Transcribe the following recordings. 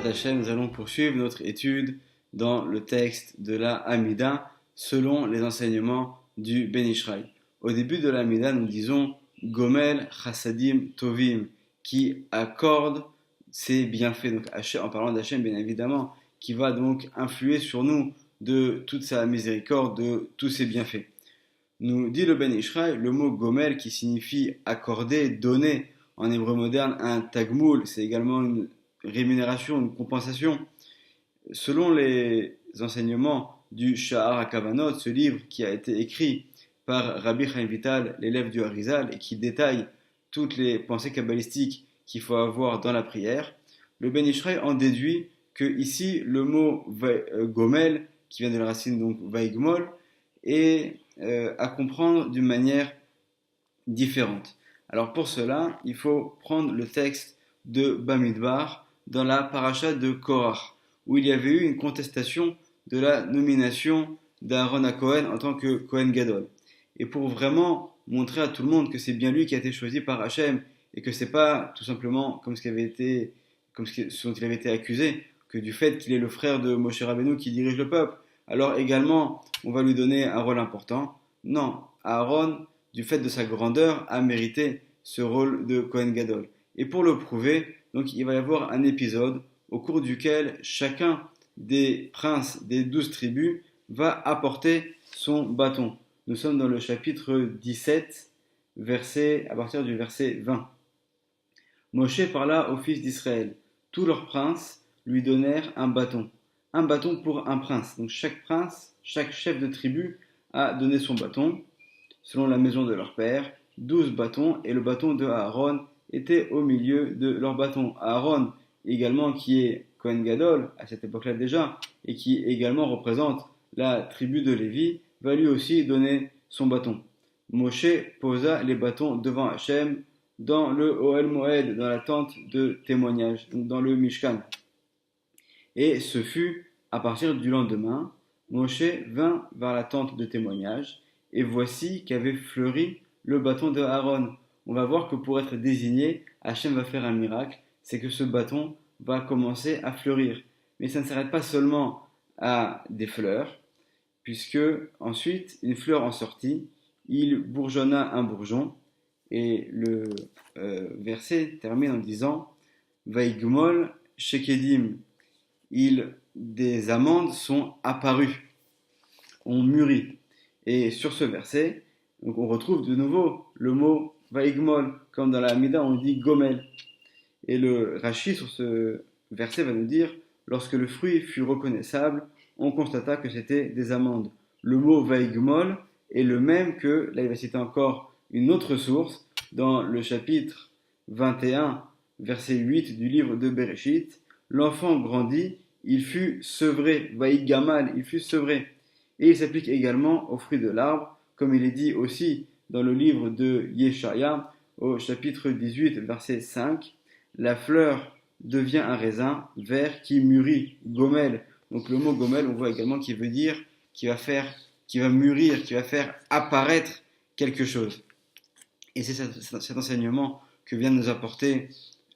Hashem, nous allons poursuivre notre étude dans le texte de la Hamida selon les enseignements du Ben Ishraï. Au début de la Hamida, nous disons Gomel Chassadim Tovim, qui accorde ses bienfaits. Donc, en parlant d'Hachem, bien évidemment, qui va donc influer sur nous de toute sa miséricorde, de tous ses bienfaits. Nous dit le Ben Ishraï, le mot Gomel qui signifie accorder, donner, en hébreu moderne, un tagmoul, c'est également une rémunération, une compensation. Selon les enseignements du Sha'ar HaKavanot, ce livre qui a été écrit par Rabbi Chaim Vital, l'élève du Harizal, et qui détaille toutes les pensées kabbalistiques qu'il faut avoir dans la prière, le Ben Ishraï en déduit que ici le mot Gomel, qui vient de la racine donc Vaigmol, est à comprendre d'une manière différente. Alors pour cela, il faut prendre le texte de Bamidbar dans la paracha de Korach, où il y avait eu une contestation de la nomination d'Aaron à Cohen en tant que Cohen Gadol. Et pour vraiment montrer à tout le monde que c'est bien lui qui a été choisi par Hachem et que c'est pas tout simplement comme ce dont il avait été accusé, que du fait qu'il est le frère de Moshe Rabbeinu qui dirige le peuple, alors également on va lui donner un rôle important. Non, Aaron, du fait de sa grandeur, a mérité ce rôle de Cohen Gadol. Et pour le prouver, donc il va y avoir un épisode au cours duquel chacun des princes des 12 tribus va apporter son bâton. Nous sommes dans le chapitre 17, à partir du verset 20. Moshe parla aux fils d'Israël. Tous leurs princes lui donnèrent un bâton pour un prince. Donc chaque prince, chaque chef de tribu a donné son bâton, selon la maison de leur père, 12 bâtons, et le bâton de Aaron était au milieu de leur bâton. Aaron, également, qui est Cohen Gadol, à cette époque-là déjà, et qui également représente la tribu de Lévi, va lui aussi donner son bâton. Moshe posa les bâtons devant Hachem dans le Ohel Moed, dans la tente de témoignage, donc dans le Mishkan. Et ce fut à partir du lendemain, Moshe vint vers la tente de témoignage, et voici qu'avait fleuri le bâton de Aaron. On va voir que pour être désigné, Hachem va faire un miracle, c'est que ce bâton va commencer à fleurir. Mais ça ne s'arrête pas seulement à des fleurs, puisque ensuite, une fleur en sortit, il bourgeonna un bourgeon, et le verset termine en disant Vaigmol shekedim, des amandes sont apparues, ont mûri. Et sur ce verset, donc on retrouve de nouveau le mot Vaigmol, comme dans la Hamida on dit Gomel. Et le Rashi sur ce verset va nous dire lorsque le fruit fut reconnaissable, on constata que c'était des amandes. Le mot Vaigmol est le même que, là il va citer encore une autre source, dans le chapitre 21, verset 8 du livre de Bereshit. L'enfant grandit, il fut sevré, Vaïgamal, il fut sevré. Et il s'applique également au fruit de l'arbre, comme il est dit aussi dans le livre de Yeshaya, au chapitre 18, verset 5. La fleur devient un raisin vert qui mûrit, Gomel. Donc le mot Gomel, on voit également qu'il veut dire qui va mûrir, qui va faire apparaître quelque chose. Et c'est cet enseignement que vient de nous apporter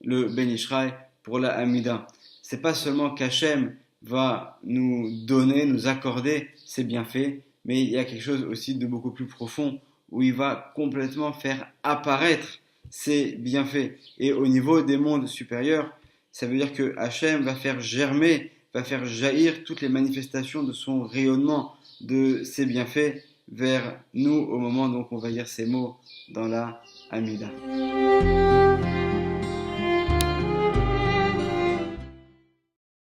le Ben Ishraï pour la Hamida. C'est pas seulement qu'Hachem va nous donner, nous accorder ses bienfaits, mais il y a quelque chose aussi de beaucoup plus profond où il va complètement faire apparaître ses bienfaits. Et au niveau des mondes supérieurs, ça veut dire que Hachem va faire germer, va faire jaillir toutes les manifestations de son rayonnement, de ses bienfaits vers nous au moment où on va lire ces mots dans la Hamida.